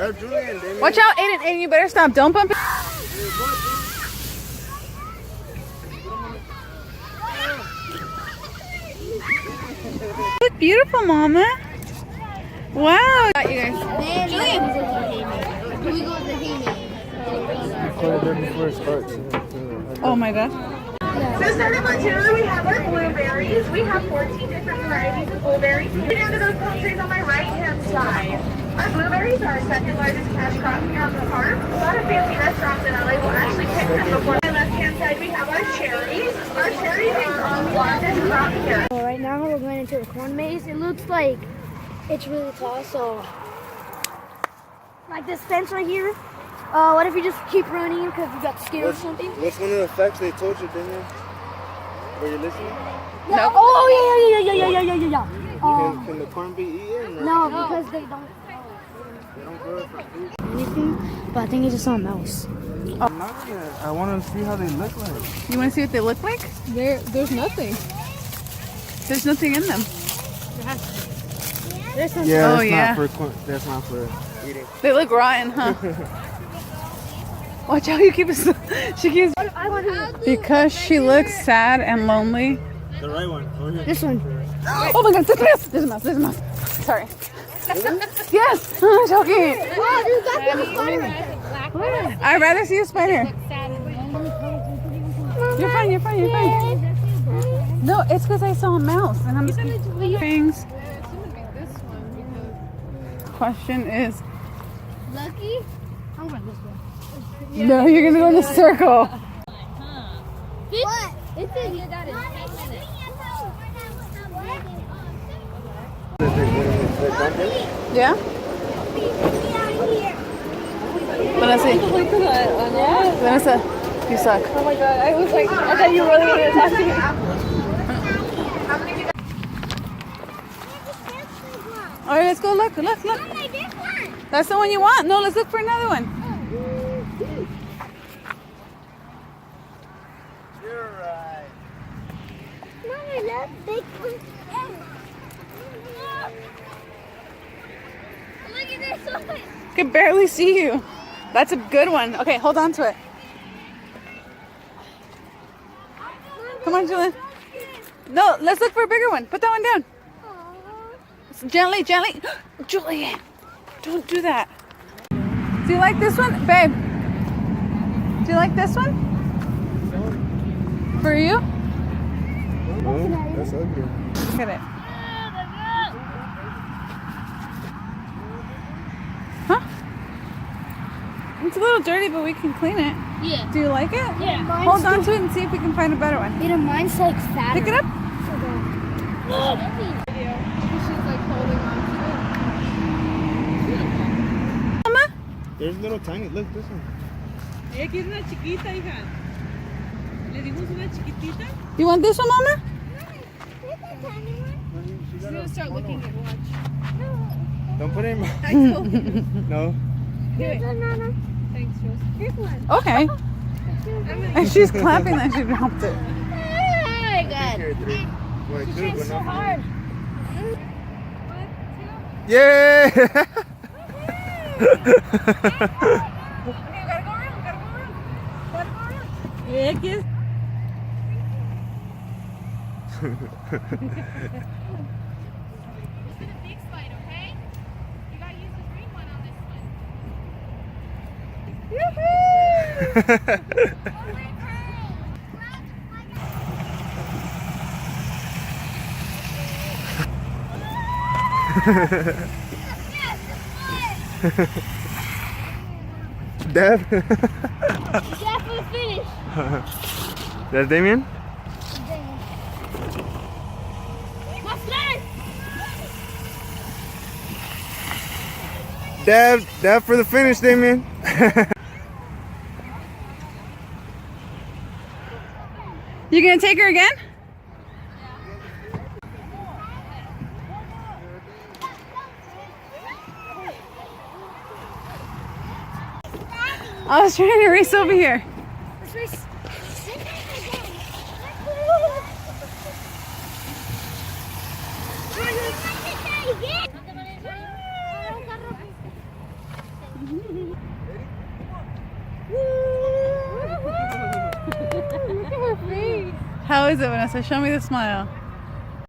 Watch out, Aiden. Aiden, you better stop. Don't bump it. Look beautiful, Mama. Wow. Got you guys. Julian. We go to the He-Man. Oh my God. So starting on Tuesday, we have our blueberries. We have 14 different varieties of blueberries. Down to those palm trees on my right-hand side. Our blueberries are our second largest cash crop here on the farm. A lot of fancy restaurants in LA will actually pick them before. On the left-hand side, we have our cherries. Our cherries are our largest crop here. Well, right now we're going into a corn maze. It looks like it's really tall, so like this fence right here. What if you just keep running because you got scared or something? What's one of the facts they told you, Daniel? Were you listening? Yeah. Nope. Oh yeah. Can the corn be eaten? No, because they don't grow it for food. anything. But I think it's just on a mouse. I'm not gonna. I want to see how they look like. You want to see what they look like? There's nothing. There's nothing in them. There's some. Yeah, Oh, that's yeah. not for corn. That's not for eating. They look rotten, huh? Watch out, you keep us. She keeps. I want to. Because she looks sad and lonely. The right one. Over here. This one. Oh my God, there's a mouse. There's a mouse. There's a mouse. Sorry. Yes, I'm joking. Oh, dude, that's the spider. I'd rather see a spider. You're fine, you're fine, you're fine. No, it's because I saw a mouse and I'm just things. Question is, Lucky? I'm going this way. no, you're gonna go in a circle. What? It's in here. That is 10 minutes. Yeah? Vanessa, you suck. Oh my God, I was like, I thought you really wanted to talk to me. All right, let's go look. That's the one you want. No, let's look for another one. You're right. Mommy, that's big one. Look at this one. I can barely see you. That's a good one. Okay, hold on to it. Come on, Julian. No, let's look for a bigger one. Put that one down. Gently, gently. Julian, don't do that. Do you like this one? Babe, do you like this one? For you? No, that's ugly. Look at it. Huh? It's a little dirty, but we can clean it. Yeah. Do you like it? Yeah. Hold on to it and see if we can find a better one. Yeah, mine's like fatter. Pick it up. Mama? There's little tiny. Look, this one. Ella quiere una chiquita, hija. Le dimos una chiquitita. You want this one, Mama? She's gonna start looking at watch. Don't put it in my. No. Thanks, Rose. Here's one. Okay. And she's clapping that she dropped it. Oh my God. Here, three. Well, I could, It's but so not for hard. you. Yeah. Ella quiere. Dad. Yeah, for the finish. That's Damien? Dad for the finish, Damien. You gonna take her again? I was trying to race over here. Let's race. How is it, Vanessa? Show me the smile.